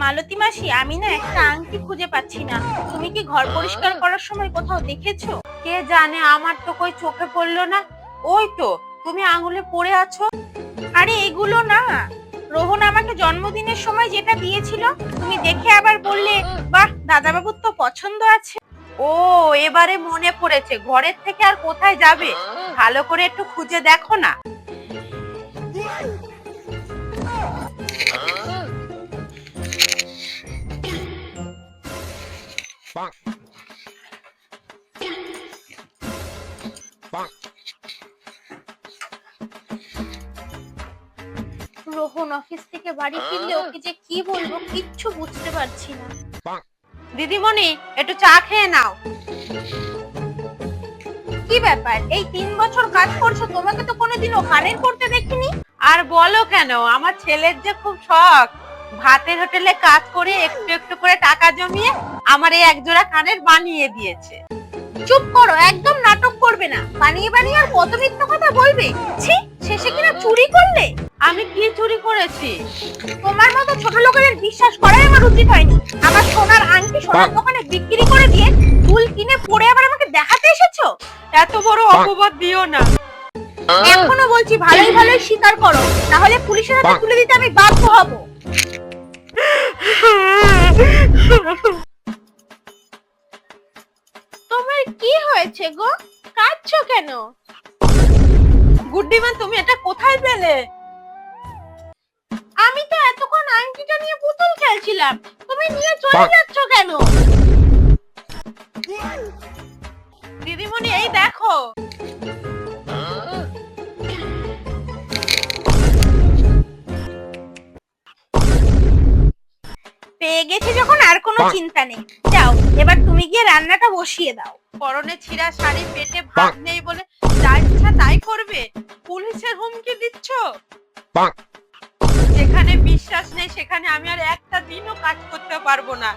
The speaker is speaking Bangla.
মালতী মাসি, আমি না একটা আংটি খুঁজে পাচ্ছি না। তুমি কি ঘর পরিষ্কার করার সময় কোথাও দেখেছো? কে জানে, আমার তো কই চোখে পড়লো না। ওই তো তুমি আঙুলে পড়ে আছো। আরে এগুলো না, রোহন আমাকে জন্মদিনের সময় যেটা দিয়েছিল। তুমি দেখে আবার বললে, বাহ দাদাবাবুর তো পছন্দ আছে। ও, এবারে মনে পড়েছে। ঘরের থেকে আর কোথায় যাবে, ভালো করে একটু খুঁজে দেখো না। রোহন অফিস থেকে বাড়ি ফিরলে ওকে যে কি বলবো কিচ্ছু বুঝতে পারছি না। দিদিমণি, একটু চা খেয়ে নাও। কি ব্যাপার, এই 3 বছর কাজ করছো, তোমাকে তো কোনোদিনও কানের করতে দেখিনি। আর বলো কেন, আমার ছেলের যে খুব শখ। ভাতের হোটেলে কাজ করে একটু একটু করে টাকা জমিয়ে আমার এই একজোড়া কানের বানিয়ে দিয়েছে। চুপ করো, একদম নাটক করবে না। বানিয়ে বানিয়ে আর কত মিথ্যা কথা বলবে। ছি, শেষে কিনা চুরি করলে। আমি কি চুরি করেছি? তোমার মতো ছোট লোকেদের বিশ্বাস করাই আমার উচিত হয়নি। আমার সোনার আংটি সোনার দোকানে বিক্রি করে দিয়ে দুল কিনে পরে আবার আমাকে দেখাতে এসেছো। এত বড় অপবাদ দিও না। এখনো বলছি ভালোই ভালোই স্বীকার করো, তাহলে পুলিশের হাতে তুলে দিতে আমি বাধ্য হব। তোমার কি হয়েছে গো, কাঁদছো কেন? গুড্ডিমান, তুমি এটা কোথায় পেলে? আমি তো এতক্ষণ আংটিটা নিয়ে পুতুল খেলছিলাম, তুমি নিয়ে চলে যাচ্ছ কেন? দিদিমণি, এই দেখো। পেয়ে গেছি যখন আর কোনো চিন্তা নেই। যাও, এবার তুমি গিয়ে রান্নাটা বসিয়ে দাও। পরনে ছিঁড়া শাড়ি, পেটে ভাত নেই বলে যা ইচ্ছা তাই করবে? পুলিশের হুমকি দিচ্ছ? যেখানে বিশ্বাস নেই সেখানে আমি আর একটা দিনও কাজ করতে পারবো না।